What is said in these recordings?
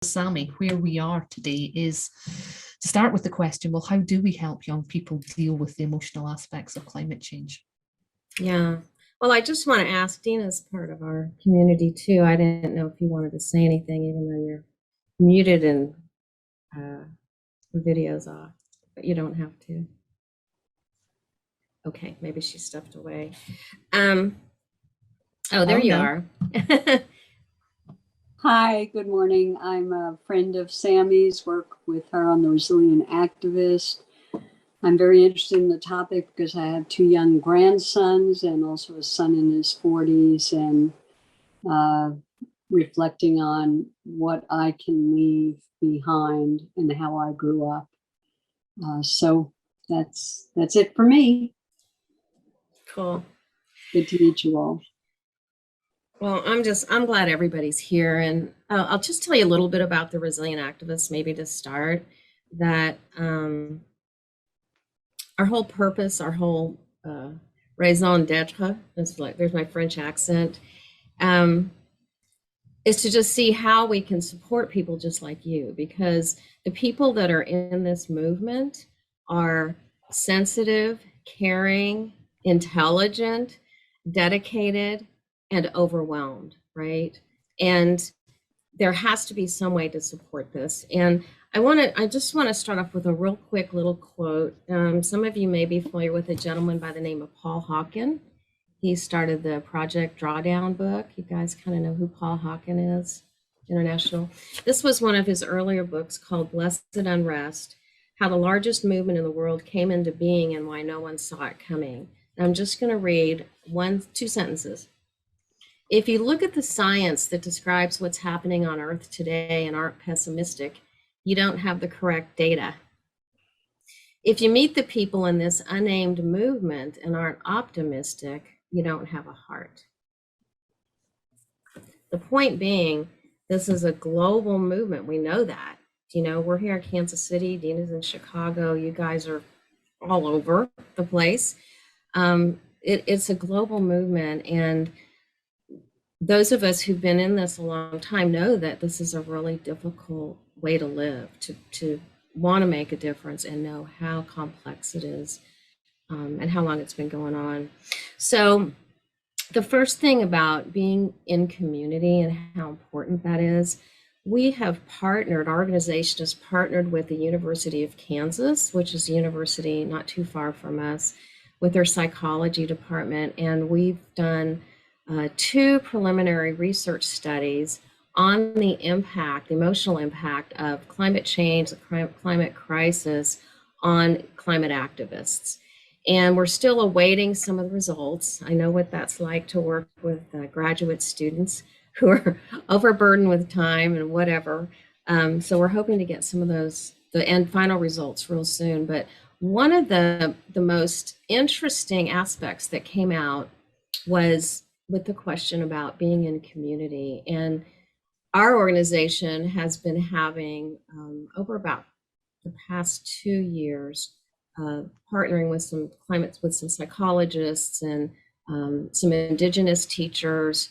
Sammy, where we are today is to start with the question, well, how do we help young people deal with the emotional aspects of climate change? Yeah. Well, I just want to ask Dina's part of our community too. I didn't know if you wanted to say anything, even though you're muted and the video's off, but you don't have to. Okay, maybe she stepped away. Um, oh, there Oh, you no. are. Hi, good morning. I'm a friend of Sammy's, work with her on the Resilient Activist. I'm very interested in the topic because I have two young grandsons and also a son in his 40s, and uh, reflecting on what I can leave behind and how I grew up. So that's it for me. Cool. Good to meet you all. Well, I'm glad everybody's here, and I'll just tell you a little bit about the Resilient Activists, maybe to start. That our whole purpose, our whole raison d'etre, it's like there's my French accent, um, is to just see how we can support people just like you, because the people that are in this movement are sensitive, caring, intelligent, dedicated, and overwhelmed, right? And there has to be some way to support this. And I just want to start off with a real quick little quote. Some of you may be familiar with a gentleman by the name of Paul Hawken. He started the Project Drawdown book. You guys kind of know who Paul Hawken is, international. This was one of his earlier books called Blessed Unrest, How the Largest Movement in the World Came into Being and Why No One Saw It Coming. And I'm just going to read two sentences. If you look at the science that describes what's happening on Earth today and aren't pessimistic, you don't have the correct data. If you meet the people in this unnamed movement and aren't optimistic, you don't have a heart. The point being, this is a global movement. We know that. You know, we're here in Kansas City, Dina's in Chicago, you guys are all over the place. It's a global movement, and those of us who've been in this a long time know that this is a really difficult way to live, to want to make a difference and know how complex it is, and how long it's been going on. So the first thing about being in community and how important that is, we have partnered, our organization has partnered with the University of Kansas, which is a university not too far from us, with their psychology department. And we've done two preliminary research studies on the impact, the emotional impact of climate change, the climate crisis on climate activists. And we're still awaiting some of the results. I know what that's like to work with graduate students who are overburdened with time and whatever. So we're hoping to get some of those, the end final results real soon. But one of the most interesting aspects that came out was with the question about being in community. And our organization has been having over about the past 2 years, partnering with some psychologists and some indigenous teachers,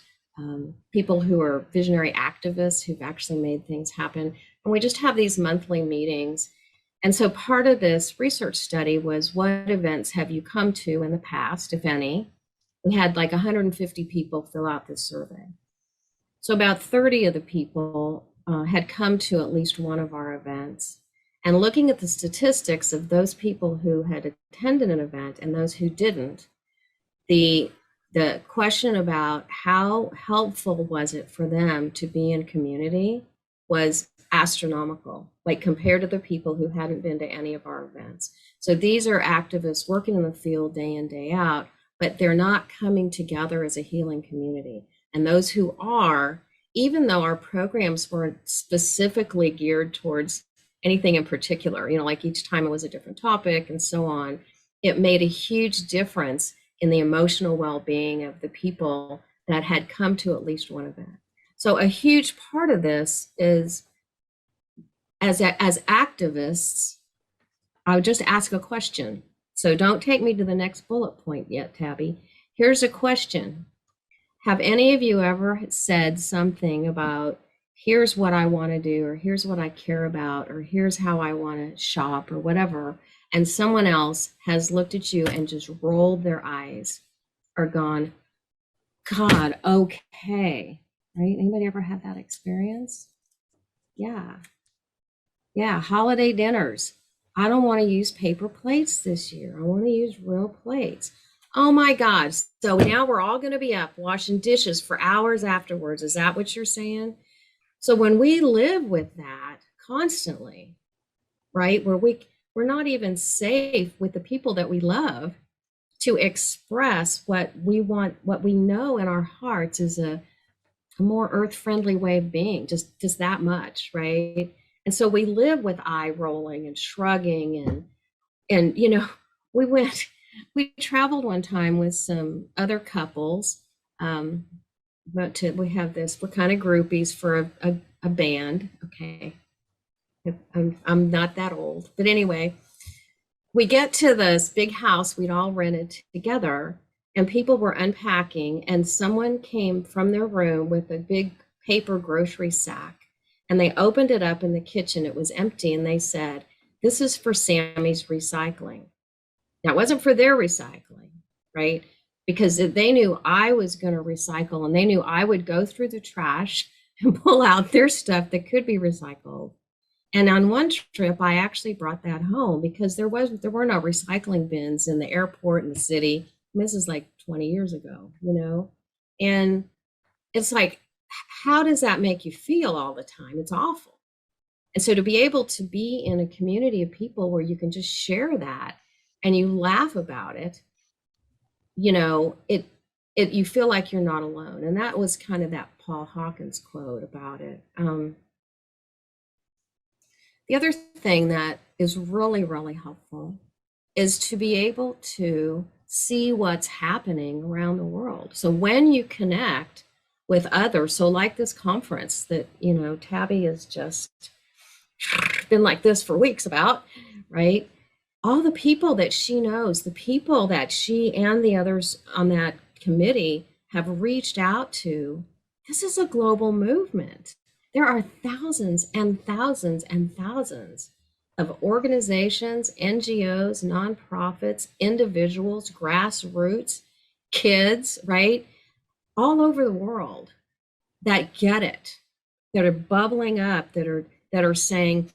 people who are visionary activists who've actually made things happen. And we just have these monthly meetings. And so part of this research study was, what events have you come to in the past, if any? We had like 150 people fill out this survey. So about 30 of the people had come to at least one of our events. And looking at the statistics of those people who had attended an event and those who didn't, the question about how helpful was it for them to be in community was astronomical, like compared to the people who hadn't been to any of our events. So these are activists working in the field day in, day out, but they're not coming together as a healing community. And those who are, even though our programs weren't specifically geared towards anything in particular, you know, like each time it was a different topic and so on, it made a huge difference in the emotional well-being of the people that had come to at least one event. So a huge part of this is, as activists, I would just ask a question. So don't take me to the next bullet point yet, Tabby. Here's a question. Have any of you ever said something about, here's what I want to do, or here's what I care about, or here's how I want to shop, or whatever, and someone else has looked at you and just rolled their eyes or gone, God, okay, right? Anybody ever had that experience? Yeah. Yeah, holiday dinners. I don't want to use paper plates this year. I want to use real plates. Oh my God. So now we're all going to be up washing dishes for hours afterwards. Is that what you're saying? So when we live with that constantly, right, where we're not even safe with the people that we love to express what we want, what we know in our hearts is a more earth-friendly way of being, just that much, right? And so we live with eye rolling and shrugging and you know, we traveled one time with some other couples. But we have this, we're kind of groupies for a band. Okay. I'm not that old, but anyway, we get to this big house we'd all rented together, and people were unpacking, and someone came from their room with a big paper grocery sack, and they opened it up in the kitchen. It was empty, and they said, "This is for Sammy's recycling." Now, it wasn't for their recycling, right? Because they knew I was going to recycle, and they knew I would go through the trash and pull out their stuff that could be recycled. And on one trip, I actually brought that home because there were no recycling bins in the airport in the city. This is like 20 years ago, you know? And it's like, how does that make you feel all the time? It's awful. And so to be able to be in a community of people where you can just share that and you laugh about it, you know, it you feel like you're not alone. And that was kind of that Paul Hawkins quote about it. The other thing that is really, really helpful is to be able to see what's happening around the world. So when you connect with others, so like this conference that, you know, Tabby has just been like this for weeks about, right? All the people that she knows, the people that she and the others on that committee have reached out to, this is a global movement. There are thousands and thousands and thousands of organizations, NGOs, nonprofits, individuals, grassroots, kids, right? All over the world that get it, that are bubbling up, that are saying,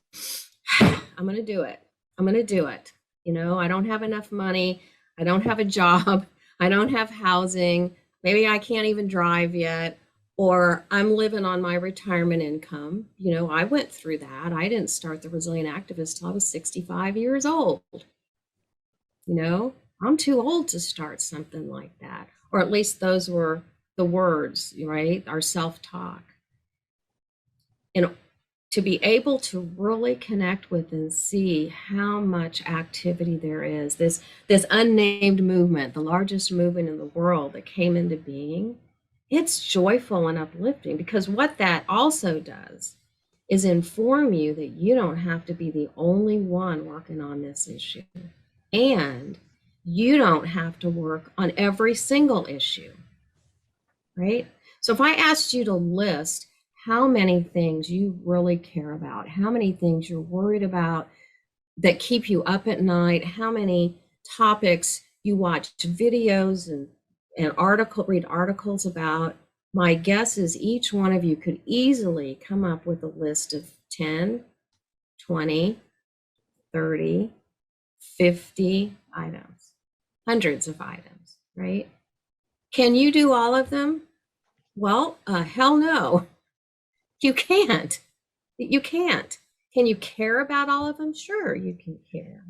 I'm going to do it. I'm going to do it. You know, I don't have enough money. I don't have a job. I don't have housing. Maybe I can't even drive yet, or I'm living on my retirement income. You know, I went through that. I didn't start the Resilient Activist till I was 65 years old. You know, I'm too old to start something like that, or at least those were the words, right? Our self-talk. And to be able to really connect with and see how much activity there is, this unnamed movement, the largest movement in the world that came into being, it's joyful and uplifting, because what that also does is inform you that you don't have to be the only one working on this issue, and you don't have to work on every single issue, right? So if I asked you to list how many things you really care about, how many things you're worried about that keep you up at night, how many topics you watch videos and read articles about, my guess is each one of you could easily come up with a list of 10, 20, 30, 50 items, hundreds of items, right? Can you do all of them? Well, hell no. You can't. You can't. Can you care about all of them? Sure, you can care.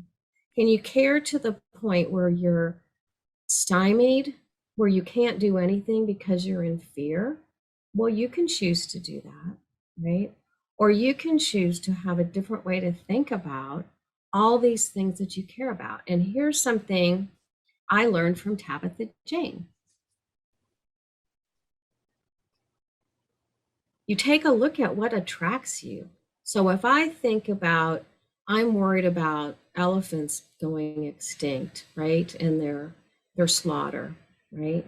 Can you care to the point where you're stymied, where you can't do anything because you're in fear? Well, you can choose to do that, right? Or you can choose to have a different way to think about all these things that you care about. And here's something I learned from Tabitha Jane. You take a look at what attracts you. So if I think about, I'm worried about elephants going extinct, right? And their slaughter, right?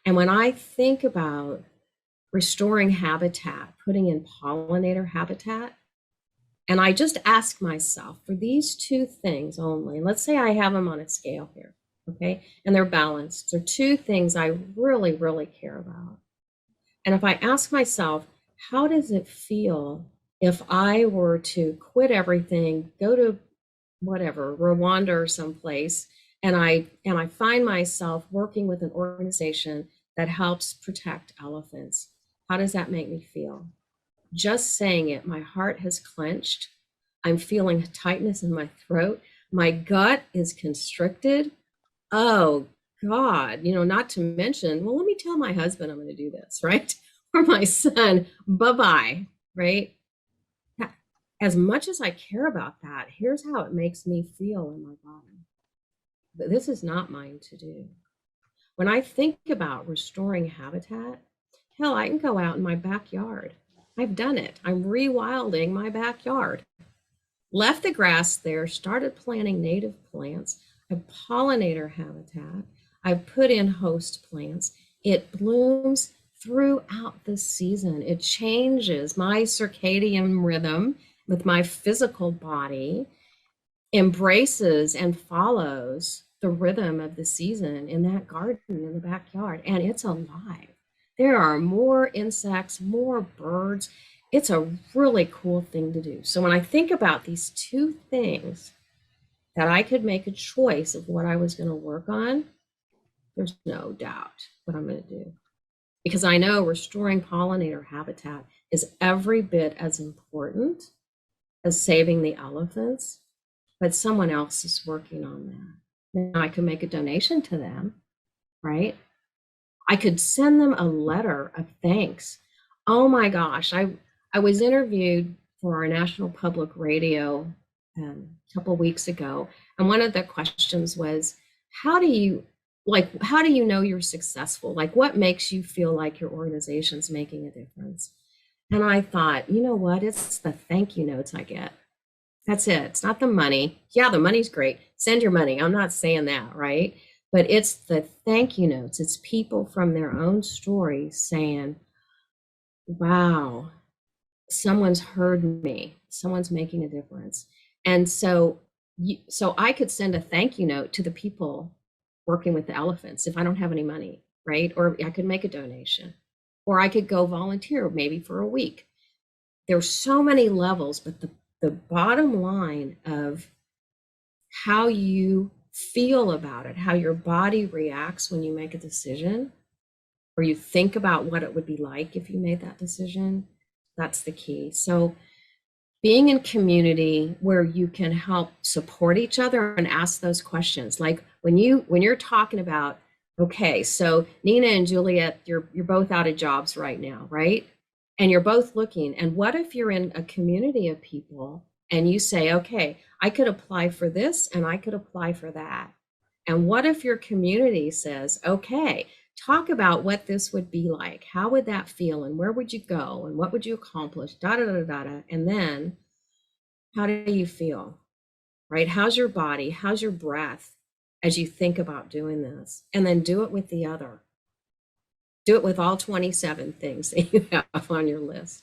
And when I think about restoring habitat, putting in pollinator habitat. And I just ask myself for these two things only. Let's say I have them on a scale here, okay? And they're balanced. They're two things I really, really care about. And if I ask myself, how does it feel if I were to quit everything, go to whatever, Rwanda or someplace, and I find myself working with an organization that helps protect elephants? How does that make me feel? Just saying it, my heart has clenched. I'm feeling tightness in my throat. My gut is constricted. Oh God, not to mention, well, let me tell my husband I'm going to do this, right? Or my son, bye-bye, right? As much as I care about that, here's how it makes me feel in my body. This is not mine to do. When I think about restoring habitat, hell, I can go out in my backyard. I've done it. I'm rewilding my backyard. Left the grass there, started planting native plants. I have pollinator habitat. I've put in host plants. It blooms throughout the season. It changes my circadian rhythm with my physical body, embraces and follows the rhythm of the season in that garden in the backyard, and it's alive. There are more insects, more birds. It's a really cool thing to do. So when I think about these two things that I could make a choice of what I was going to work on, there's no doubt what I'm going to do. Because I know restoring pollinator habitat is every bit as important as saving the elephants, but someone else is working on that. Now I can make a donation to them, right? I could send them a letter of thanks. Oh my gosh, I was interviewed for our national public radio a couple of weeks ago, and one of the questions was, how do you know you're successful? Like, what makes you feel like your organization's making a difference? And I thought, you know what? It's the thank you notes I get. That's it. It's not the money. Yeah, the money's great. Send your money. I'm not saying that, right? But it's the thank you notes. It's people from their own stories saying, wow, someone's heard me. Someone's making a difference. And so I could send a thank you note to the people working with the elephants if I don't have any money, right? Or I could make a donation, or I could go volunteer maybe for a week. There's so many levels, but the bottom line of how you feel about it, how your body reacts when you make a decision, or you think about what it would be like if you made that decision, that's the key. So being in community where you can help support each other and ask those questions. Like when you're talking about, okay, so Nina and Juliet, you're both out of jobs right now, right? And you're both looking. And what if you're in a community of people and you say, okay, I could apply for this and I could apply for that. And what if your community says, okay, talk about what this would be like. How would that feel? And where would you go? And what would you accomplish? Da, da, da, da, da. And then how do you feel, right? How's your body? How's your breath as you think about doing this? And then do it with the other. Do it with all 27 things that you have on your list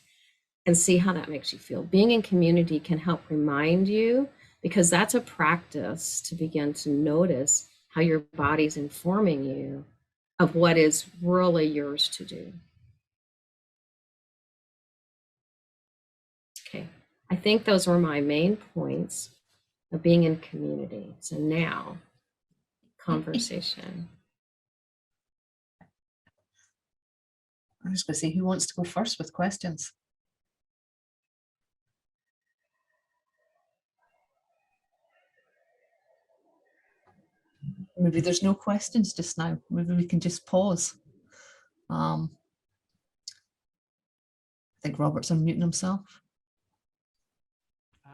and see how that makes you feel. Being in community can help remind you, because that's a practice to begin to notice how your body's informing you of what is really yours to do. Okay, I think those were my main points of being in community. So now, conversation. I'm just going to say, who wants to go first with questions? Maybe there's no questions just now. Maybe we can just pause. I think Robert's unmuting himself.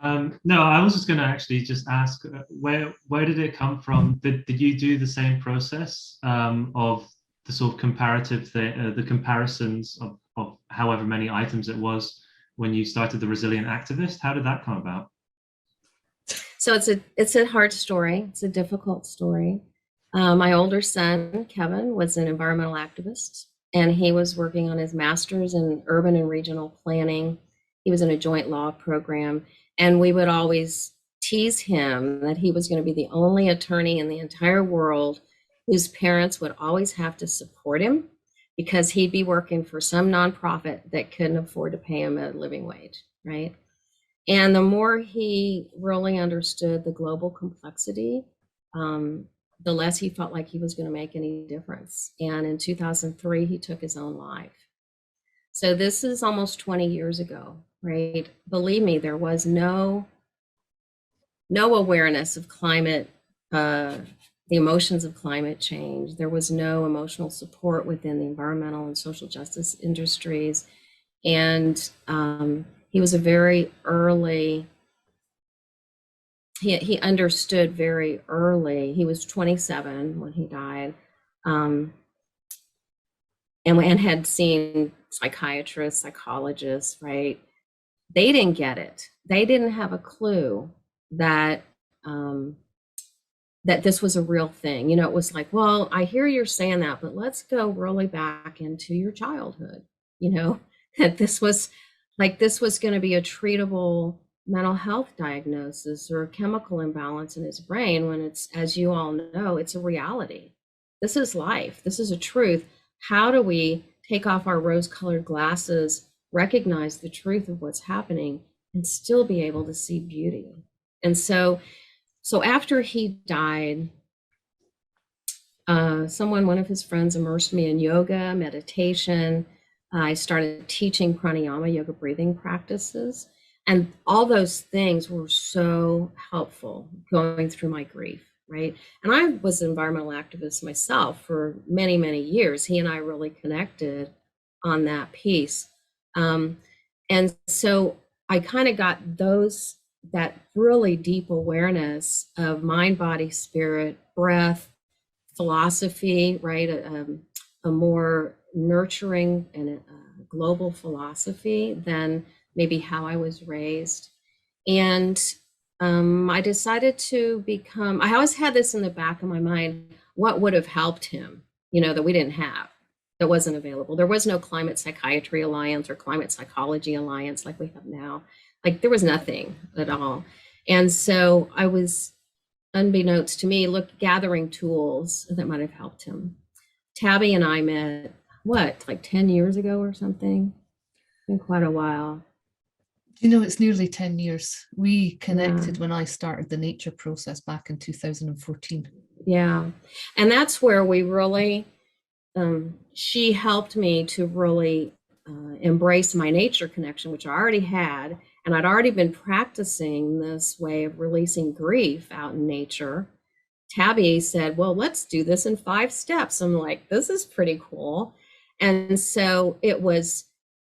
No, I was just going to actually just ask, where did it come from? Did you do the same process of the sort of comparative, the comparisons of however many items it was when you started the Resilient Activist? How did that come about? So it's a hard story. It's a difficult story. My older son, Kevin, was an environmental activist and he was working on his master's in urban and regional planning. He was in a joint law program, and we would always tease him that he was going to be the only attorney in the entire world whose parents would always have to support him because he'd be working for some nonprofit that couldn't afford to pay him a living wage, right? And the more he really understood the global complexity, the less he felt like he was going to make any difference. And in 2003, he took his own life. So this is almost 20 years ago, right? Believe me, there was no awareness of climate, the emotions of climate change. There was no emotional support within the environmental and social justice industries. And he was a very early, he understood very early. He was 27 when he died, and had seen psychiatrists, psychologists, right? They didn't get it. They didn't have a clue that that this was a real thing. You know, it was like, well, I hear you're saying that, but let's go really back into your childhood, you know, that this was going to be a treatable mental health diagnosis or a chemical imbalance in his brain when it's, as you all know, it's a reality. This is life. This is a truth. How do we take off our rose-colored glasses, recognize the truth of what's happening, and still be able to see beauty? And so after he died, one of his friends immersed me in yoga, meditation. I started teaching pranayama, yoga breathing practices. And all those things were so helpful going through my grief, right? And I was an environmental activist myself for many, many years. He and I really connected on that piece. And so I kind of got that really deep awareness of mind, body, spirit, breath, philosophy, right? A more nurturing and a global philosophy than maybe how I was raised. And I decided to become, I always had this in the back of my mind, what would have helped him, you know, that we didn't have, that wasn't available. There was no Climate Psychiatry Alliance or Climate Psychology Alliance like we have now. Like there was nothing at all. And so I was, unbeknownst to me, gathering tools that might have helped him. Tabby and I met, like 10 years ago or something? It's been quite a while. You know, it's nearly 10 years. We connected when I started the nature process back in 2014. Yeah. And that's where we really, she helped me to really embrace my nature connection, which I already had. And I'd already been practicing this way of releasing grief out in nature. Tabby said, well, let's do this in 5 steps. I'm like, this is pretty cool. And so it was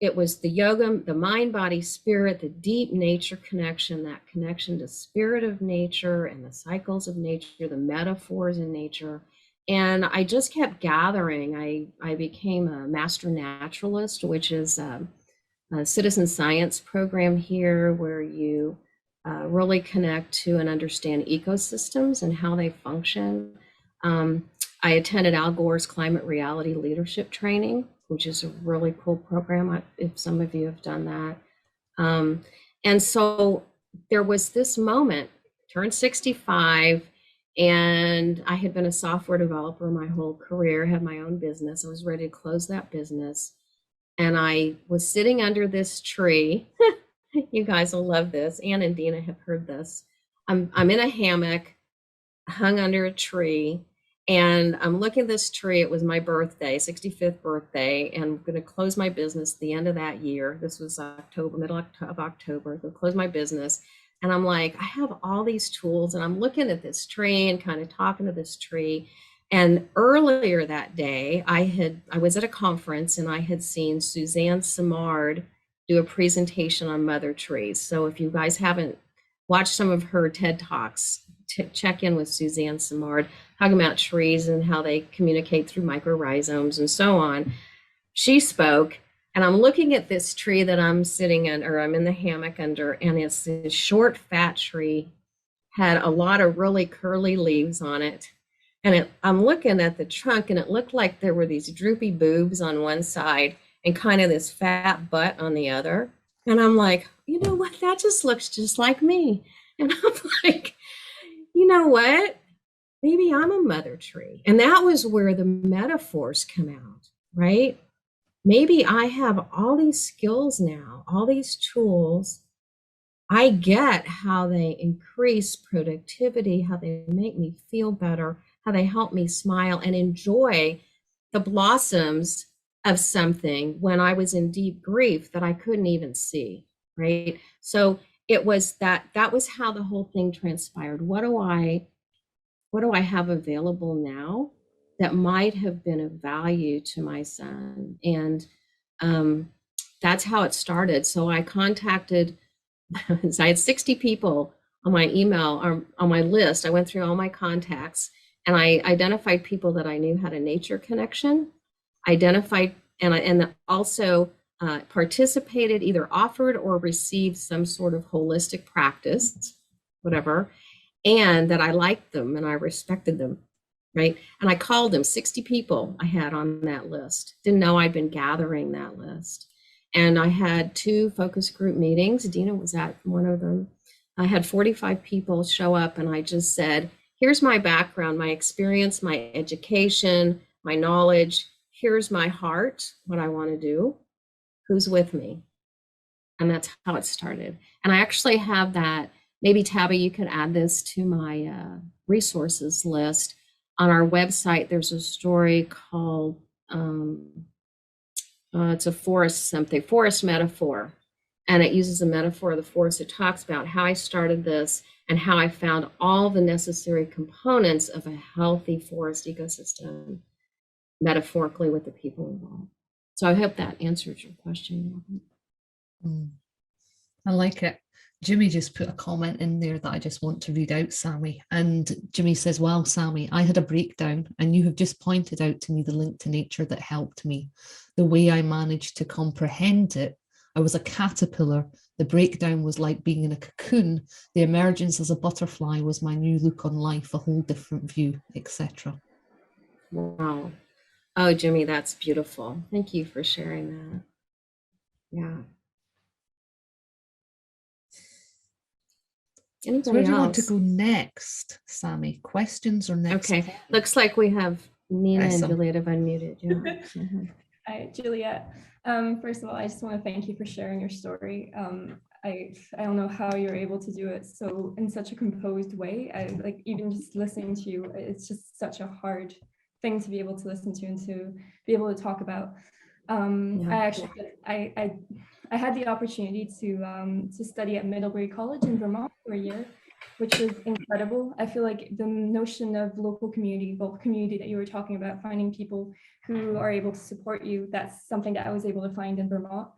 the yoga, the mind, body, spirit, the deep nature connection, that connection to spirit of nature and the cycles of nature, the metaphors in nature. And I just kept gathering. I became a master naturalist, which is a citizen science program here where you really connect to and understand ecosystems and how they function. I attended Al Gore's Climate Reality Leadership Training, which is a really cool program, if some of you have done that. And so there was this moment, turned 65, and I had been a software developer my whole career, had my own business. I was ready to close that business. And I was sitting under this tree. You guys will love this. Ann and Dina have heard this. I'm in a hammock, hung under a tree, and I'm looking at this tree. It was my birthday, 65th birthday, and I'm going to close my business at the end of that year. This was October, middle of October. I'm going to close my business. And I'm like, I have all these tools, and I'm looking at this tree and kind of talking to this tree. And earlier that day, I was at a conference and I had seen Suzanne Simard do a presentation on mother trees. So if you guys haven't watched some of her TED Talks, check in with Suzanne Simard, talking about trees and how they communicate through mycorrhizomes and so on. She spoke, and I'm looking at this tree that I'm sitting in, or I'm in the hammock under, and it's this short, fat tree, had a lot of really curly leaves on it. And I'm looking at the trunk, and it looked like there were these droopy boobs on one side and kind of this fat butt on the other. And I'm like, you know what? That just looks just like me. And I'm like, you know what? Maybe I'm a mother tree. And that was where the metaphors come out, right? Maybe I have all these skills now, all these tools. I get how they increase productivity, how they make me feel better, how they help me smile and enjoy the blossoms of something when I was in deep grief that I couldn't even see, right? So it was that was how the whole thing transpired. What do I have available now that might have been of value to my son? And that's how it started. So I contacted, so I had 60 people on my email or on my list. I went through all my contacts and I identified people that I knew had a nature connection, identified and also participated, either offered or received some sort of holistic practice, whatever, and that I liked them and I respected them, right? And I called them, 60 people I had on that list. Didn't know I'd been gathering that list. And I had 2 focus group meetings. Dina was at one of them. I had 45 people show up and I just said, here's my background, my experience, my education, my knowledge. Here's my heart, what I want to do. Who's with me? And that's how it started. And I actually have that. Maybe Tabby, you could add this to my resources list. On our website, there's a story called, it's a forest metaphor. And it uses a metaphor of the forest. It talks about how I started this and how I found all the necessary components of a healthy forest ecosystem, metaphorically with the people involved. So I hope that answers your question. I like it. Jimmy just put a comment in there that I just want to read out, Sammy. And Jimmy says, wow, Sammy, I had a breakdown and you have just pointed out to me the link to nature that helped me. The way I managed to comprehend it, I was a caterpillar. The breakdown was like being in a cocoon. The emergence as a butterfly was my new look on life, a whole different view, etc. Wow. Oh, Jimmy, that's beautiful. Thank you for sharing that. Yeah. Anybody So where do you else? want to go next, Sammy? Questions or next? Okay. Looks like we have Nina and Awesome. Juliet have unmuted. Yeah. Hi, Juliet. First of all, I just want to thank you for sharing your story. I don't know how you're able to do it so in such a composed way. I like even just listening to you, it's just such a hard thing to be able to listen to and to be able to talk about. I had the opportunity to study at Middlebury College in Vermont for a year, which was incredible. I feel like the notion of local community, both community that you were talking about, finding people who are able to support you, that's something that I was able to find in Vermont.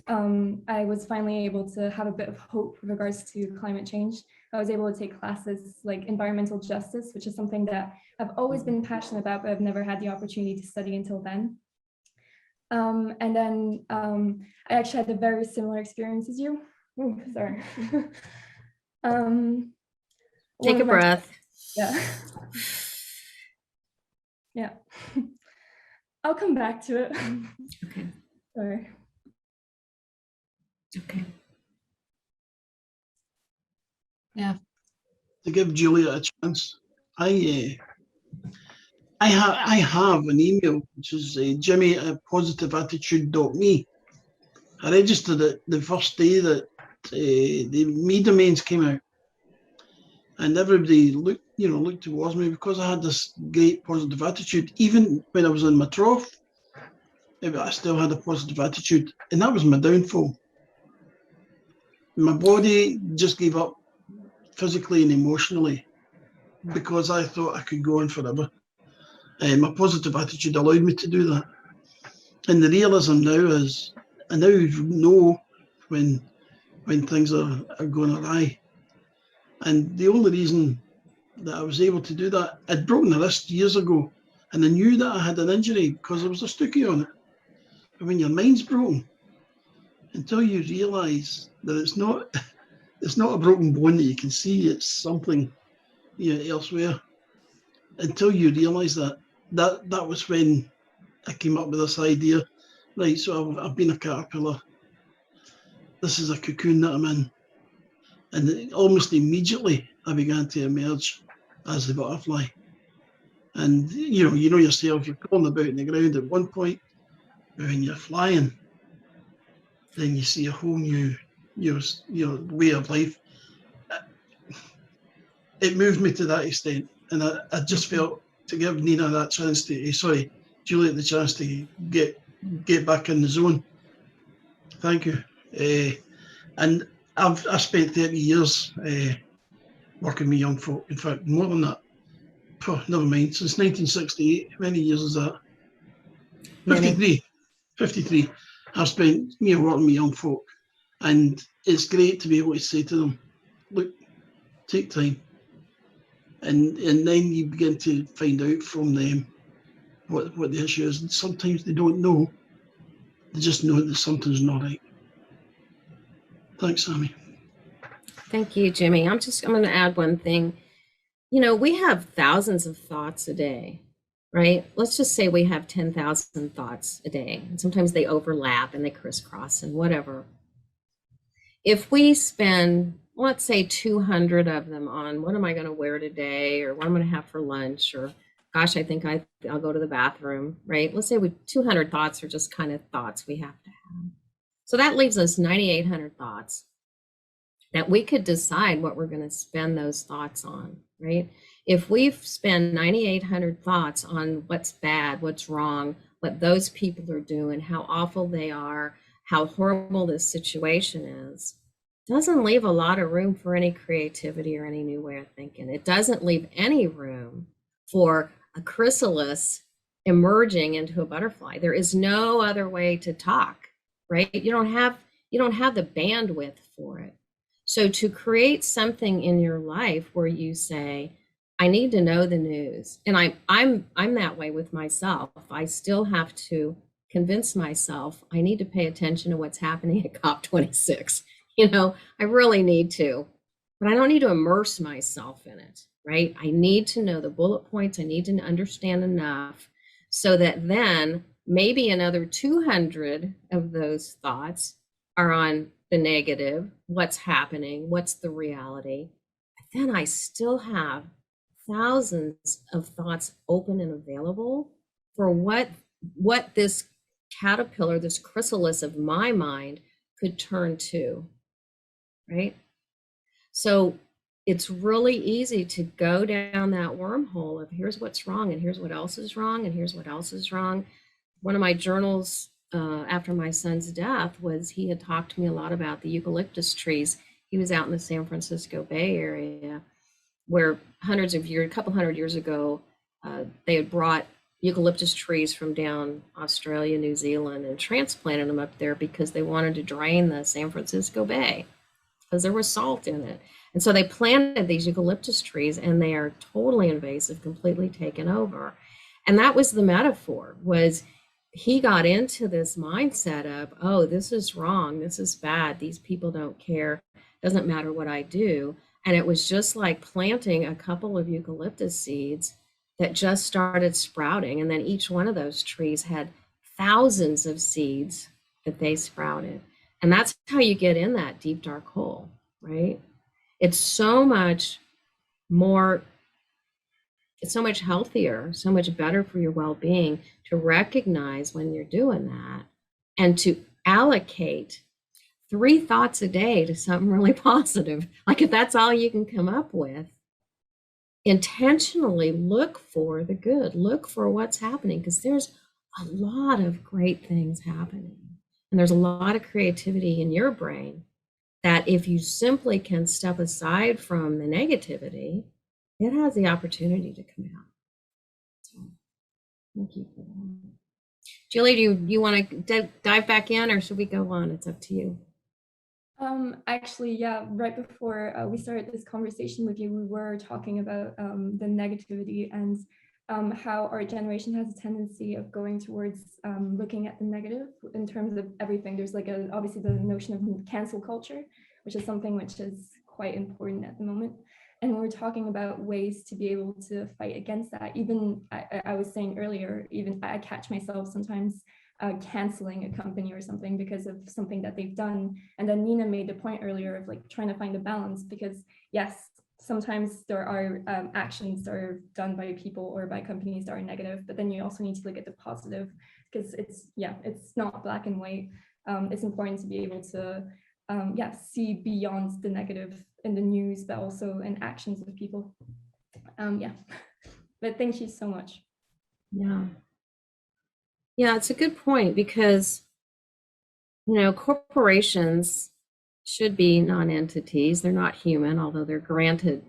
I was finally able to have a bit of hope with regards to climate change. I was able to take classes like environmental justice, which is something that I've always been passionate about, but I've never had the opportunity to study until then. And then I actually had a very similar experience as you. Ooh, sorry. Take a breath. Yeah. Yeah. I'll come back to it. Okay. Sorry. Okay. Yeah. To give Julia a chance, I have an email which is jimmy@positiveattitude.me. I registered it the first day that the me domains came out, and everybody looked towards me because I had this great positive attitude. Even when I was in my trough, I still had a positive attitude, and that was my downfall. My body just gave up physically and emotionally because I thought I could go on forever. My positive attitude allowed me to do that. And the realism now is, I now know when things are going awry. And the only reason that I was able to do that, I'd broken a wrist years ago, and I knew that I had an injury because there was a stookie on it. But when your mind's broken, until you realise that it's not a broken bone that you can see, it's something elsewhere. until you realise that was when I came up with this idea. Right, so I've been a caterpillar. This is a cocoon that I'm in. And almost immediately I began to emerge as the butterfly. And you know yourself, you're crawling about in the ground at one point, but when you're flying, then you see a whole new your way of life. It moved me to that extent, and I just felt to give Nina that chance to, Juliet, the chance to get back in the zone. Thank you. And I've spent 30 years working with young folk. In fact, more than that. Never mind. Since 1968. How many years is that? 53. 53. I've spent working with young folk, and it's great to be able to say to them, look, take time. And then you begin to find out from them what the issue is. And sometimes they don't know. They just know that something's not right. Thanks, Sammy. Thank you, Jimmy. I'm going to add one thing. We have thousands of thoughts a day, right? Let's just say we have 10,000 thoughts a day. And sometimes they overlap and they crisscross and whatever. If we spend, let's say 200 of them on what am I going to wear today, or what I'm going to have for lunch, or gosh, I think I'll go to the bathroom, right? Let's say 200 thoughts are just kind of thoughts we have to have. So that leaves us 9,800 thoughts that we could decide what we're going to spend those thoughts on, right? If we spend 9,800 thoughts on what's bad, what's wrong, what those people are doing, how awful they are, how horrible this situation is, doesn't leave a lot of room for any creativity or any new way of thinking. It doesn't leave any room for a chrysalis emerging into a butterfly. There is no other way to talk, right? You don't have the bandwidth for it. So to create something in your life where you say, I need to know the news. And I'm that way with myself. I still have to convince myself I need to pay attention to what's happening at COP26. I really need to, but I don't need to immerse myself in it, right? I need to know the bullet points. I need to understand enough so that then maybe another 200 of those thoughts are on the negative, what's happening, what's the reality. But then I still have thousands of thoughts open and available for what this caterpillar, this chrysalis of my mind could turn to, right? So it's really easy to go down that wormhole of here's what's wrong and here's what else is wrong and here's what else is wrong. One of my journals after my son's death was he had talked to me a lot about the eucalyptus trees. He was out in the San Francisco Bay Area where a couple hundred years ago, they had brought eucalyptus trees from down Australia, New Zealand, and transplanted them up there because they wanted to drain the San Francisco Bay because there was salt in it. And so they planted these eucalyptus trees and they are totally invasive, completely taken over. And that was the metaphor, was he got into this mindset of, oh, this is wrong, this is bad, these people don't care, doesn't matter what I do. And it was just like planting a couple of eucalyptus seeds that just started sprouting. And then each one of those trees had thousands of seeds that they sprouted. And that's how you get in that deep, dark hole, right? It's so much more, it's so much healthier, so much better for your well-being to recognize when you're doing that and to allocate 3 thoughts a day to something really positive. Like if that's all you can come up with, intentionally look for the good, look for what's happening, because there's a lot of great things happening. And there's a lot of creativity in your brain that if you simply can step aside from the negativity, it has the opportunity to come out. So thank you for that. Julie, do you want to dive back in or should we go on? It's up to you. Actually, yeah, right before we started this conversation with you, we were talking about the negativity and how our generation has a tendency of going towards looking at the negative in terms of everything. There's like obviously the notion of cancel culture, which is something which is quite important at the moment. And we're talking about ways to be able to fight against that. Even I was saying earlier, even I catch myself sometimes canceling a company or something because of something that they've done. And then Nina made the point earlier of like trying to find a balance, because yes, sometimes there are actions that are done by people or by companies that are negative, but then you also need to look at the positive, because it's not black and white. It's important to be able to see beyond the negative in the news, but also in actions of people. But thank you so much. Yeah. Yeah, it's a good point, because, you know, corporations should be non-entities. They're not human, although they're granted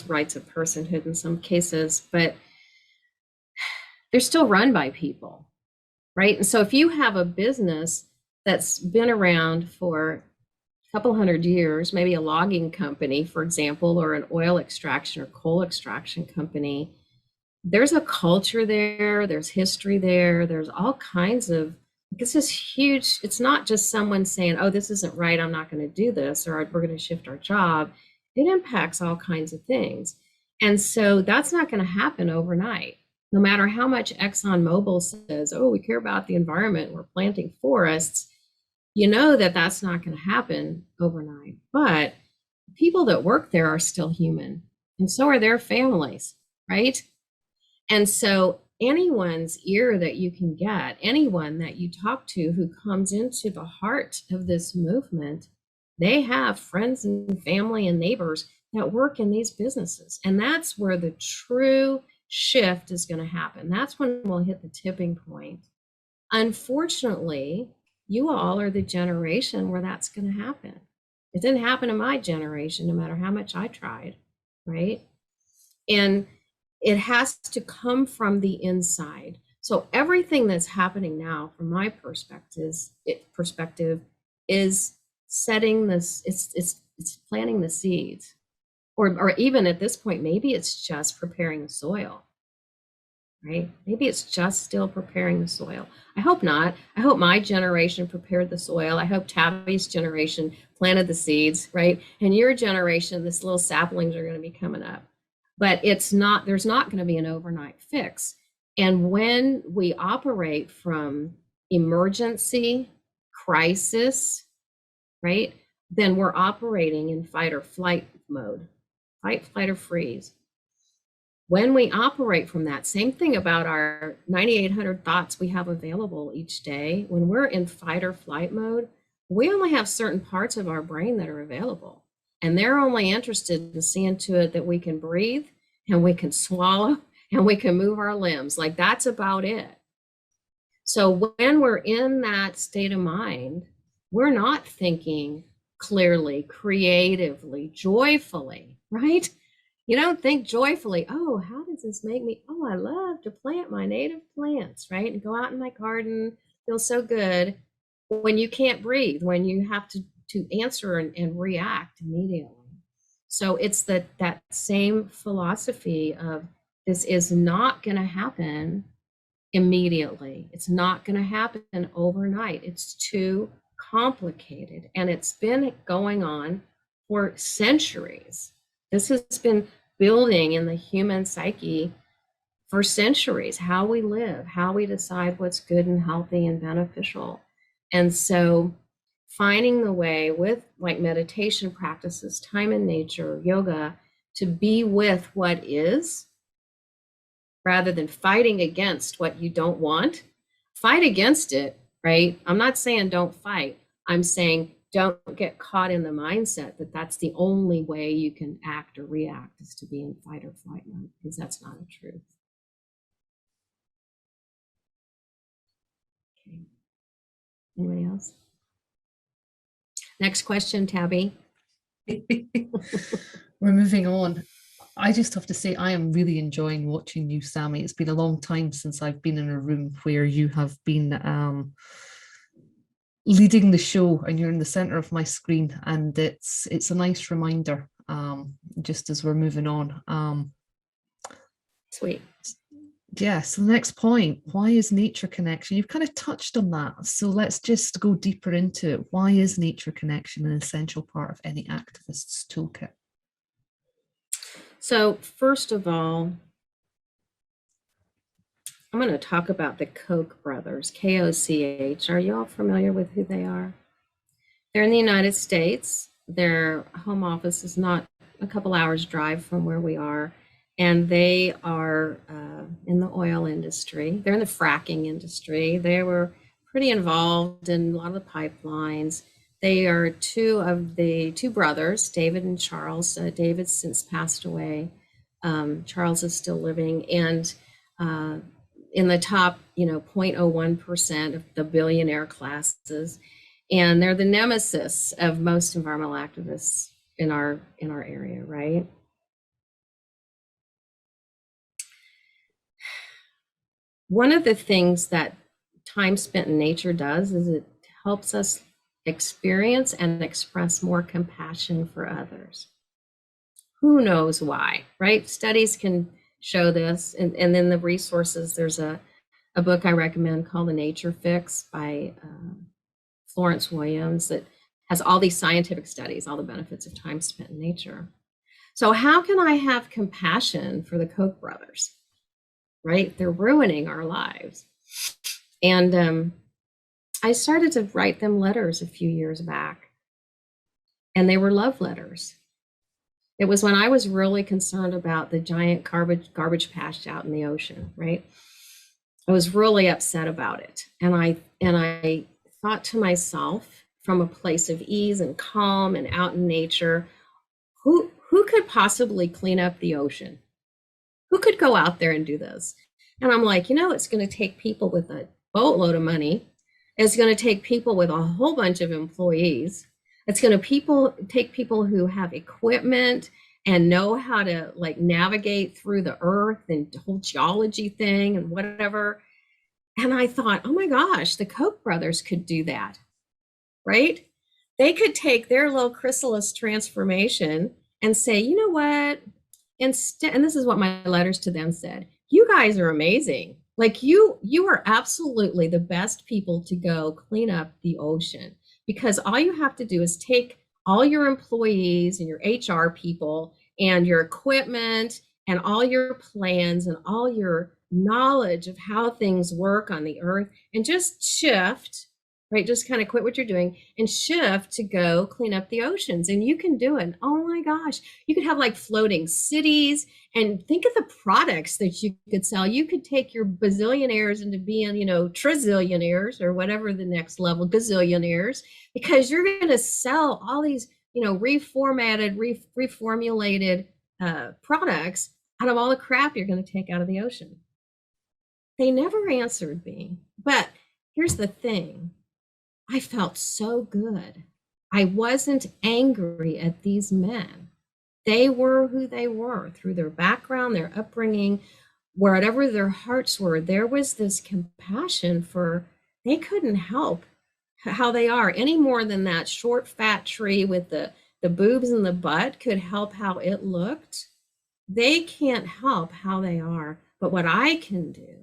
rights of personhood in some cases, but they're still run by people, right? And so if you have a business that's been around for a couple hundred years, maybe a logging company, for example, or an oil extraction or coal extraction company, there's a culture there, there's history there, there's all kinds of, this is huge. It's not just someone saying, oh, this isn't right, I'm not going to do this, or we're going to shift our job. It impacts all kinds of things. And so that's not going to happen overnight. No matter how much ExxonMobil says, oh, we care about the environment, we're planting forests, you know that that's not going to happen overnight. But people that work there are still human, and so are their families, right? And so anyone's ear that you can get, anyone that you talk to who comes into the heart of this movement, they have friends and family and neighbors that work in these businesses. And that's where the true shift is going to happen. That's when we'll hit the tipping point. Unfortunately, you all are the generation where that's going to happen. It didn't happen in my generation, no matter how much I tried, right? And it has to come from the inside. So everything that's happening now, from my perspective, is setting this. It's planting the seeds, or even at this point, maybe it's just preparing the soil. Right? Maybe it's just still preparing the soil. I hope not. I hope my generation prepared the soil. I hope Tabby's generation planted the seeds, right? And your generation, this little saplings are going to be coming up. But it's not, there's not going to be an overnight fix. And when we operate from emergency, crisis, right, then we're operating in fight or flight mode, fight, flight, or freeze. When we operate from that, same thing about our 9,800 thoughts we have available each day. When we're in fight or flight mode, we only have certain parts of our brain that are available. And they're only interested in seeing to it that we can breathe and we can swallow and we can move our limbs. Like, that's about it. So when we're in that state of mind, we're not thinking clearly, creatively, joyfully, right? You don't think joyfully, oh, how does this make me? Oh, I love to plant my native plants, right? And go out in my garden, feels so good. When you can't breathe, when you have to answer and react immediately. So it's that same philosophy of, this is not going to happen immediately. It's not going to happen overnight. It's too complicated, and it's been going on for centuries. This has been building in the human psyche for centuries, how we live, how we decide what's good and healthy and beneficial. And so finding the way with like meditation practices, time in nature, yoga, to be with what is, rather than fighting against what you don't want. Fight against it, right? I'm not saying don't fight. I'm saying don't get caught in the mindset that that's the only way you can act or react, is to be in fight or flight mode, because that's not the truth. Okay. Anybody else? Next question, Tabby. We're moving on. I just have to say, I am really enjoying watching you, Sammy. It's been a long time since I've been in a room where you have been leading the show and you're in the center of my screen, and it's a nice reminder just as we're moving on. Sweet. Yeah, so the next point, why is nature connection? You've kind of touched on that, so let's just go deeper into it. Why is nature connection an essential part of any activist's toolkit? So first of all, I'm going to talk about the Koch brothers, K-O-C-H. Are you all familiar with who they are? They're in the United States. Their home office is not a couple hours drive from where we are. And they are in the oil industry. They're in the fracking industry. They were pretty involved in a lot of the pipelines. They are two of the two brothers, David and Charles. David's since passed away. Charles is still living. And in the top, 0.01% of the billionaire classes. And they're the nemesis of most environmental activists in our area, right? One of the things that time spent in nature does is it helps us experience and express more compassion for others. Who knows why, right? Studies can show this. And then the resources, there's a book I recommend called The Nature Fix by Florence Williams that has all these scientific studies, all the benefits of time spent in nature. So how can I have compassion for the Koch brothers, right? They're ruining our lives. And I started to write them letters a few years back, and they were love letters. It was when I was really concerned about the giant garbage patch out in the ocean, right? I was really upset about it. And I thought to myself, from a place of ease and calm and out in nature, who could possibly clean up the ocean? Who could go out there and do this? And I'm like, it's going to take people with a boatload of money. It's going to take people with a whole bunch of employees. It's going to take people who have equipment and know how to navigate through the earth and the whole geology thing and whatever. And I thought, oh my gosh, the Koch brothers could do that, right? They could take their little chrysalis transformation and say, you know what? Instead, and this is what my letters to them said, you guys are amazing. You are absolutely the best people to go clean up the ocean, because all you have to do is take all your employees and your HR people and your equipment and all your plans and all your knowledge of how things work on the earth and just shift, right? Just kind of quit what you're doing and shift to go clean up the oceans. And you can do it. Oh my gosh. You could have floating cities, and think of the products that you could sell. You could take your bazillionaires into being, trizillionaires or whatever the next level, gazillionaires, because you're going to sell all these, reformatted, reformulated products out of all the crap you're going to take out of the ocean. They never answered me. But here's the thing. I felt so good. I wasn't angry at these men. They were who they were through their background, their upbringing, wherever their hearts were. There was this compassion for, they couldn't help how they are any more than that short, fat tree with the boobs and the butt could help how it looked. They can't help how they are. But what I can do,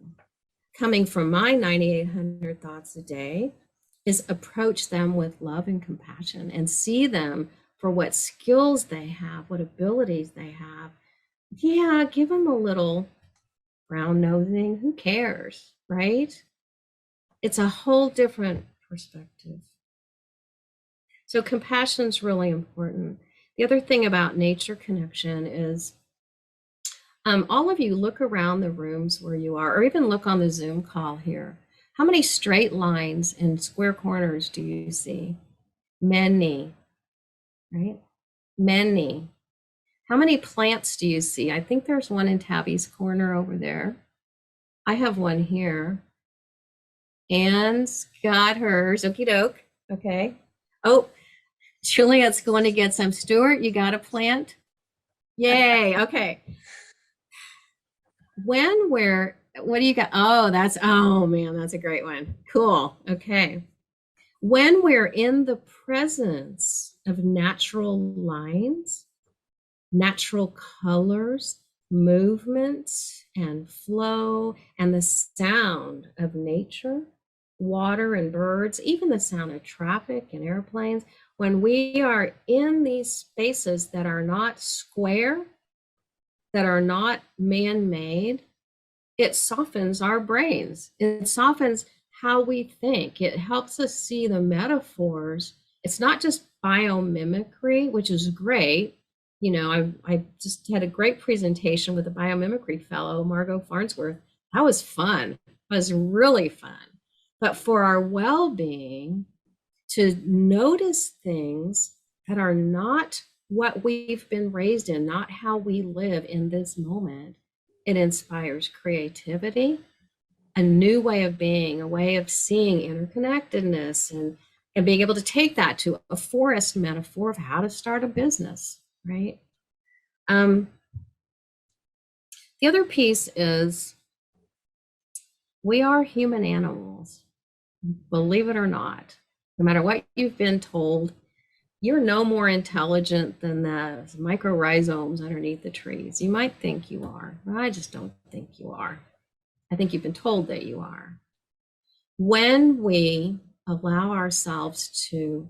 coming from my 9,800 thoughts a day, is approach them with love and compassion and see them for what skills they have, what abilities they have. Yeah, give them a little brown nosing. Who cares, right? It's a whole different perspective. So compassion is really important. The other thing about nature connection is all of you look around the rooms where you are, or even look on the Zoom call here. How many straight lines and square corners do you see? Many, right? Many. How many plants do you see? I think there's one in Tabby's corner over there. I have one here. Anne's got hers. Okie doke. Okay. Oh, Juliet's going to get some. Stuart, you got a plant? Yay. Okay. What do you got? Oh man, that's a great one. Cool. Okay. When we're in the presence of natural lines, natural colors, movement and flow, and the sound of nature, water and birds, even the sound of traffic and airplanes, when we are in these spaces that are not square, that are not man-made, it softens our brains. It softens how we think. It helps us see the metaphors. It's not just biomimicry, which is great. You know, I just had a great presentation with a biomimicry fellow, Margot Farnsworth. That was fun. It was really fun. But for our well-being, to notice things that are not what we've been raised in, not how we live in this moment, it inspires creativity, a new way of being, a way of seeing interconnectedness, and being able to take that to a forest metaphor of how to start a business, right? The other piece is we are human animals, believe it or not. No matter what you've been told, you're no more intelligent than the mycorrhizomes underneath the trees. You might think you are, but I just don't think you are. I think you've been told that you are. When we allow ourselves to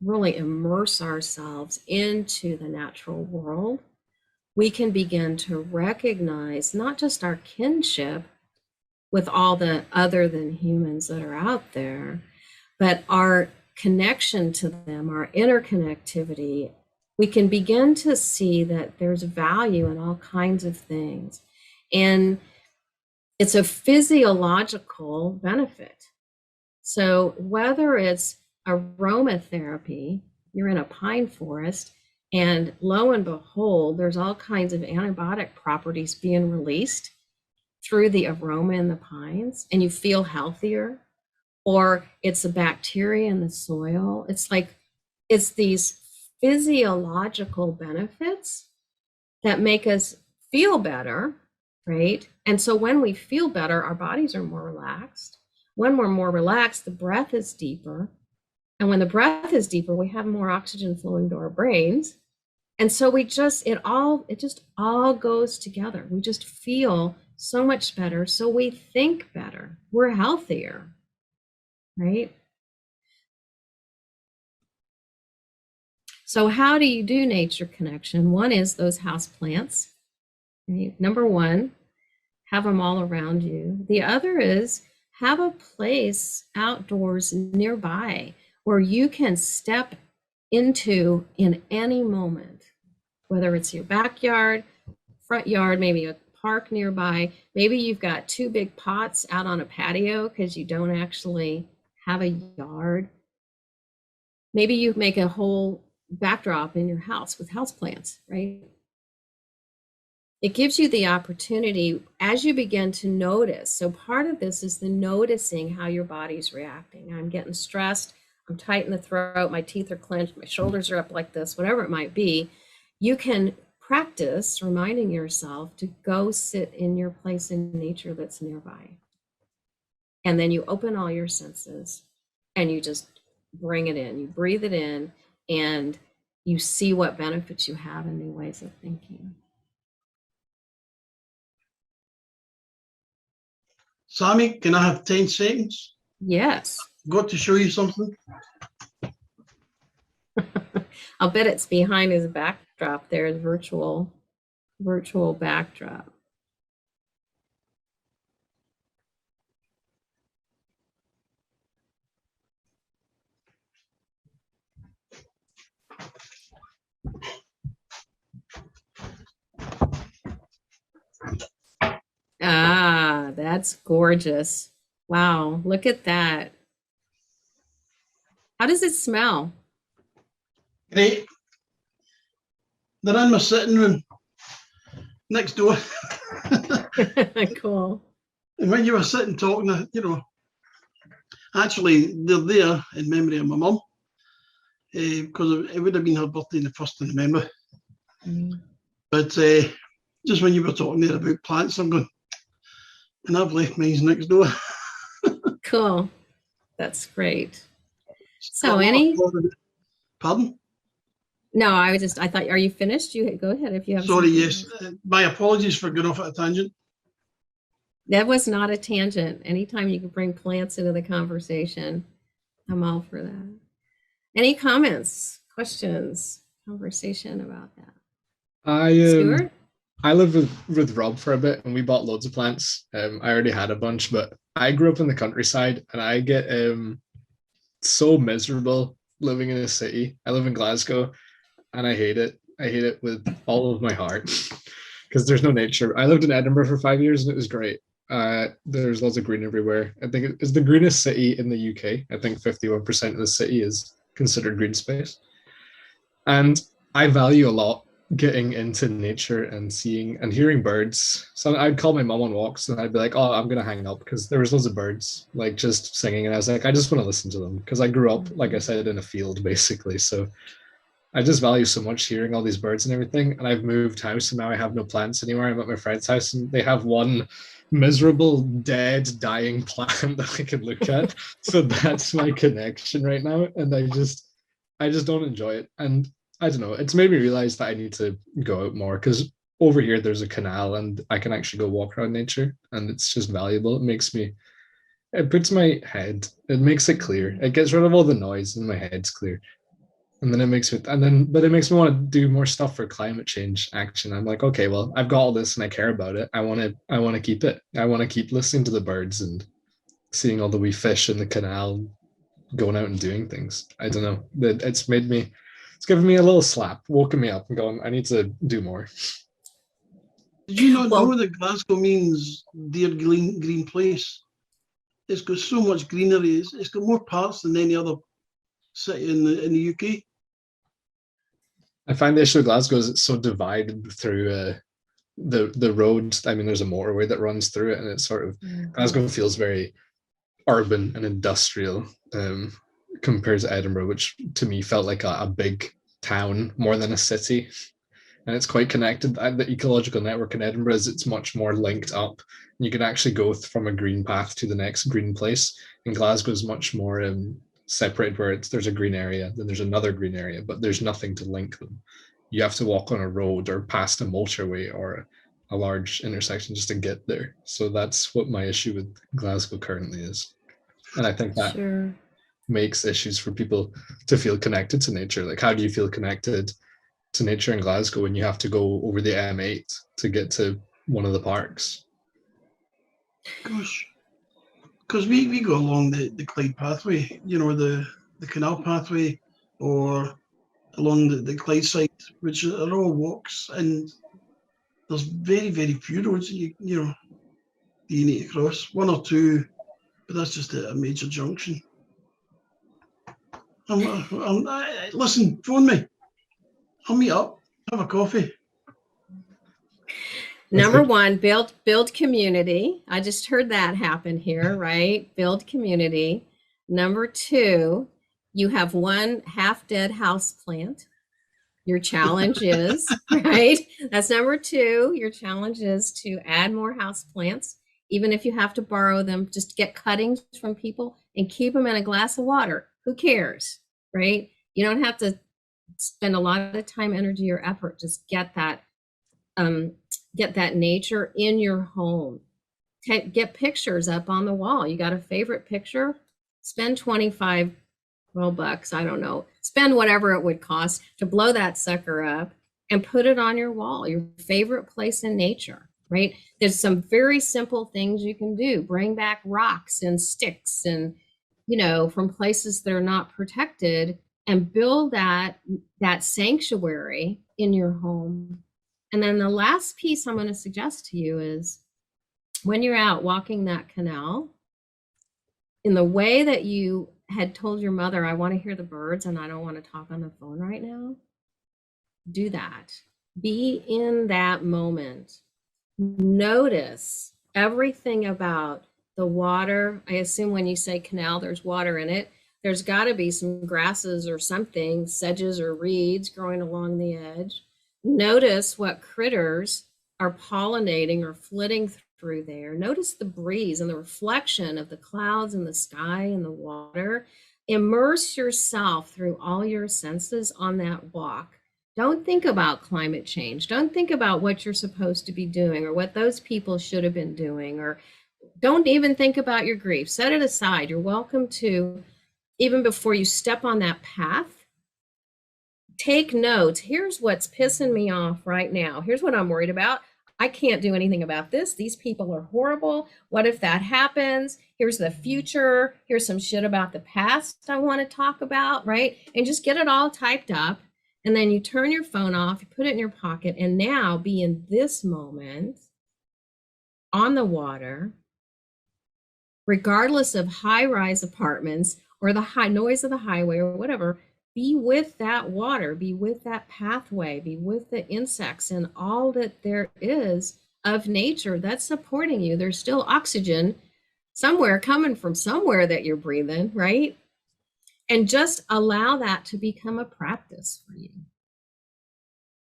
really immerse ourselves into the natural world, we can begin to recognize not just our kinship with all the other than humans that are out there, but our connection to them, our interconnectivity. We can begin to see that there's value in all kinds of things. And it's a physiological benefit. So whether it's aromatherapy, you're in a pine forest, and lo and behold, there's all kinds of antibiotic properties being released through the aroma in the pines, and you feel healthier, or it's a bacteria in the soil. It's like, it's these physiological benefits that make us feel better, right? And so when we feel better, our bodies are more relaxed. When we're more relaxed, the breath is deeper. And when the breath is deeper, we have more oxygen flowing to our brains. And so it just all goes together. We just feel so much better. So we think better. We're healthier, right? So how do you do nature connection? One is those house plants, right? Number one, have them all around you. The other is have a place outdoors nearby where you can step into in any moment, whether it's your backyard, front yard, maybe a park nearby. Maybe you've got 2 big pots out on a patio because you don't actually have a yard. Maybe you make a whole backdrop in your house with houseplants, right? It gives you the opportunity as you begin to notice. So part of this is the noticing how your body's reacting. I'm getting stressed, I'm tight in the throat, my teeth are clenched, my shoulders are up like this, whatever it might be. You can practice reminding yourself to go sit in your place in nature that's nearby. And then you open all your senses and you just bring it in. You breathe it in and you see what benefits you have and new ways of thinking. Sammy, can I have 10 seconds? Yes. Got to show you something. I'll bet it's behind his backdrop there, his virtual backdrop. Ah, that's gorgeous. Wow, look at that. How does it smell? Great. They're in my sitting room next door. Cool. And when you were sitting talking, you know, actually they're there in memory of my mum, because it would have been her birthday on the 1st of November. But just when you were talking there about plants, I'm going, and I've left mine next door. Cool. That's great. So any? Pardon? No, I thought, are you finished? You go ahead if you have. Sorry, yes. My apologies for going off at a tangent. That was not a tangent. Anytime you can bring plants into the conversation, I'm all for that. Any comments, questions, conversation about that? I Stuart? I lived with Rob for a bit and we bought loads of plants. I already had a bunch, but I grew up in the countryside and I get so miserable living in a city. I live in Glasgow and I hate it. I hate it with all of my heart because there's no nature. I lived in Edinburgh for 5 years and it was great. There's lots of green everywhere. I think it's the greenest city in the UK. I think 51% of the city is considered green space. And I value a lot getting into nature and seeing and hearing birds. So I'd call my mom on walks and I'd be like, oh, I'm gonna hang up because there was loads of birds like just singing. And I was like, I just want to listen to them because I grew up, like I said, in a field basically. So I just value so much hearing all these birds and everything. And I've moved house and now I have no plants anymore. I'm at my friend's house and they have one miserable, dead, dying plant that I can look at. So that's my connection right now. And I just don't enjoy it. And I don't know, it's made me realize that I need to go out more because over here there's a canal and I can actually go walk around nature and it's just valuable. It puts my head, it makes it clear. It gets rid of all the noise and my head's clear. And then but it makes me want to do more stuff for climate change action. I'm like, okay, well, I've got all this and I care about it. I want to keep it. I want to keep listening to the birds and seeing all the wee fish in the canal going out and doing things. I don't know. It's given me a little slap, woken me up and going, I need to do more. Did you not Well- know that Glasgow means dear green place? It's got so much greenery. It's got more parts than any other city in the UK. I find the issue with Glasgow is it's so divided through the roads. I mean, there's a motorway that runs through it, and it's sort of Glasgow feels very urban and industrial compared to Edinburgh, which to me felt like a big town more than a city. And it's quite connected. The ecological network in Edinburgh is it's much more linked up. You can actually go from a green path to the next green place. In Glasgow is much more separated, where there's a green area, then there's another green area, but there's nothing to link them. You have to walk on a road or past a motorway or a large intersection just to get there. So that's what my issue with Glasgow currently is. And I think that Sure. makes issues for people to feel connected to nature. Like, how do you feel connected to nature in Glasgow when you have to go over the M8 to get to one of the parks? Gosh, because we go along the Clyde pathway, the canal pathway, or along the Clyde side, which are all walks, and there's very, very few roads that you need to cross. One or two, but that's just a major junction. Listen, phone me. I'll meet up, have a coffee. Number one, build community. I just heard that happen here, right? Build community. Number two, you have one half-dead house plant. Your challenge is, right? That's number two. Your challenge is to add more house plants, even if you have to borrow them, just get cuttings from people and keep them in a glass of water. Who cares, right? You don't have to spend a lot of time, energy, or effort. Just get that nature in your home. Get pictures up on the wall. You got a favorite picture? Spend 25 bucks, I don't know. Spend whatever it would cost to blow that sucker up and put it on your wall, your favorite place in nature, right? There's some very simple things you can do. Bring back rocks and sticks and, from places that are not protected, and build that sanctuary in your home. And then the last piece I'm going to suggest to you is when you're out walking that canal, in the way that you had told your mother, I want to hear the birds and I don't want to talk on the phone right now, do that. Be in that moment. Notice everything about the water. I assume when you say canal, there's water in it. There's got to be some grasses or something, sedges or reeds growing along the edge. Notice what critters are pollinating or flitting through there. Notice the breeze and the reflection of the clouds and the sky and the water. Immerse yourself through all your senses on that walk. Don't think about climate change. Don't think about what you're supposed to be doing or what those people should have been doing, or don't even think about your grief. Set it aside. You're welcome to, even before you step on that path, take notes. Here's what's pissing me off right now. Here's what I'm worried about. I can't do anything about this. These people are horrible. What if that happens? Here's the future. Here's some shit about the past I want to talk about, right? And just get it all typed up. And then you turn your phone off, you put it in your pocket, and now be in this moment on the water, regardless of high-rise apartments or the high noise of the highway or whatever. Be with that water, be with that pathway, be with the insects and all that there is of nature that's supporting you. There's still oxygen somewhere coming from somewhere that you're breathing, right? And just allow that to become a practice for you.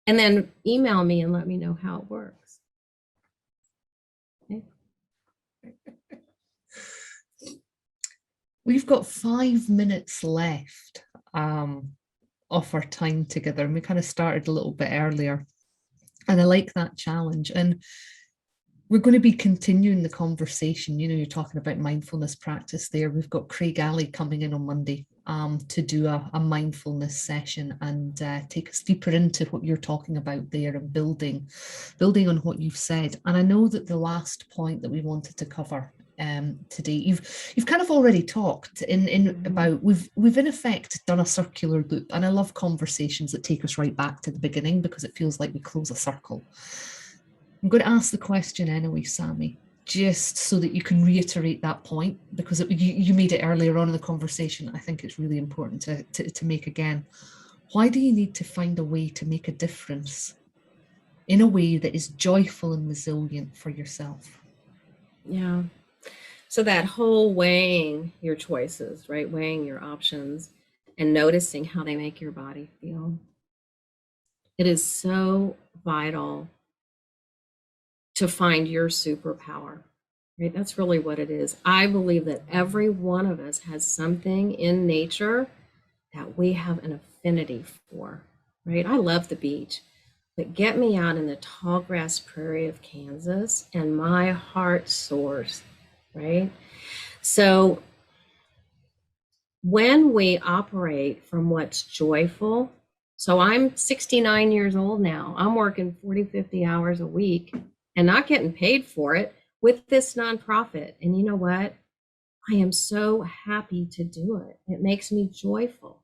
And then email me and let me know how it works. Okay. We've got 5 minutes left of our time together, and we kind of started a little bit earlier. And I like that challenge. And we're going to be continuing the conversation. You know, you're talking about mindfulness practice there. We've got Craig Alley coming in on Monday to do a mindfulness session and take us deeper into what you're talking about there and building on what you've said. And I know that the last point that we wanted to cover today, you've kind of already talked in about we've in effect done a circular loop, and I love conversations that take us right back to the beginning because it feels like we close a circle. I'm going to ask the question anyway, Sammy, just so that you can reiterate that point, because you made it earlier on in the conversation. I think it's really important to make again. Why do you need to find a way to make a difference in a way that is joyful and resilient for yourself? Yeah. So that whole weighing your choices, right? Weighing your options and noticing how they make your body feel. It is so vital to find your superpower, right? That's really what it is. I believe that every one of us has something in nature that we have an affinity for, right? I love the beach, but get me out in the tall grass prairie of Kansas and my heart soars, right? So when we operate from what's joyful, so I'm 69 years old now, I'm working 40, 50 hours a week and not getting paid for it with this nonprofit. And you know what? I am so happy to do it. It makes me joyful.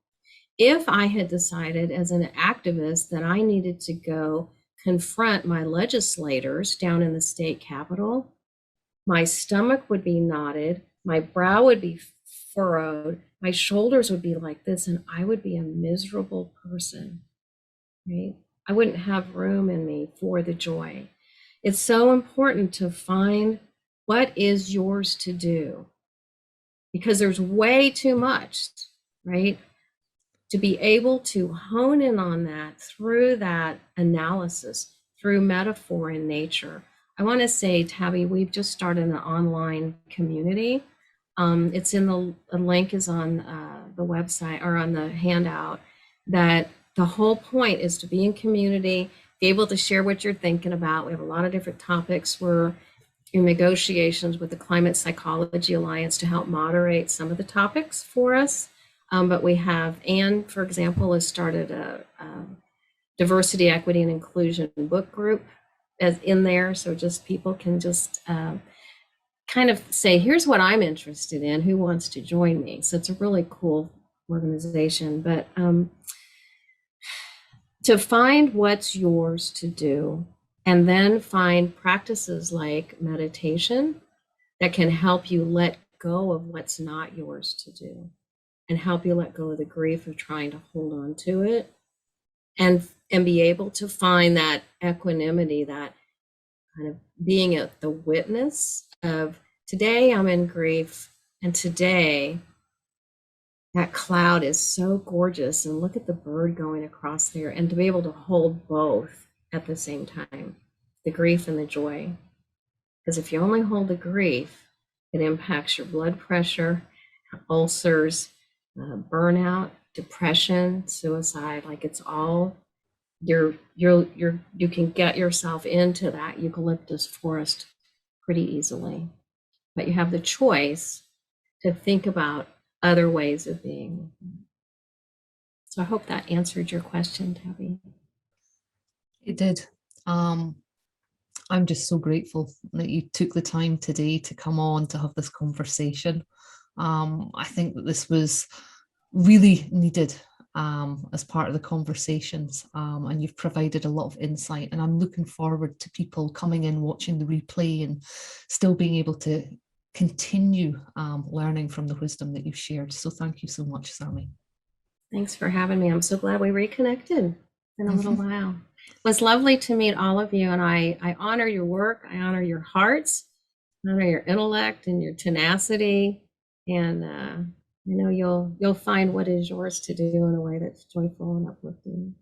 If I had decided as an activist that I needed to go confront my legislators down in the state capitol, my stomach would be knotted, my brow would be furrowed, my shoulders would be like this, and I would be a miserable person, right? I wouldn't have room in me for the joy. It's so important to find what is yours to do, because there's way too much, right? To be able to hone in on that through that analysis, through metaphor in nature. I want to say, Tabby, we've just started an online community. It's in the link is on the website or on the handout, that the whole point is to be in community, be able to share what you're thinking about. We have a lot of different topics. We're in negotiations with the Climate Psychology Alliance to help moderate some of the topics for us. But we have, Anne, for example, has started a diversity, equity, and inclusion book group as in there. So just people can just kind of say, here's what I'm interested in, who wants to join me? So it's a really cool organization. But to find what's yours to do, and then find practices like meditation that can help you let go of what's not yours to do and help you let go of the grief of trying to hold on to it, and be able to find that equanimity, that kind of being at the witness of, today I'm in grief, and today that cloud is so gorgeous, and look at the bird going across there, and to be able to hold both at the same time, the grief and the joy. Because if you only hold the grief, it impacts your blood pressure, ulcers, burnout, depression, suicide. Like, it's all, you can get yourself into that eucalyptus forest pretty easily. But you have the choice to think about other ways of being. So I hope that answered your question, Tabby. It did. I'm just so grateful that you took the time today to come on to have this conversation. I think that this was really needed as part of the conversations, and you've provided a lot of insight. And I'm looking forward to people coming in, watching the replay, and still being able to continue learning from the wisdom that you've shared. So thank you so much, Sammy. Thanks for having me. I'm so glad we reconnected in a little while. It was lovely to meet all of you, and I honor your work. I honor your hearts, I honor your intellect and your tenacity, and I know you'll find what is yours to do in a way that's joyful and uplifting.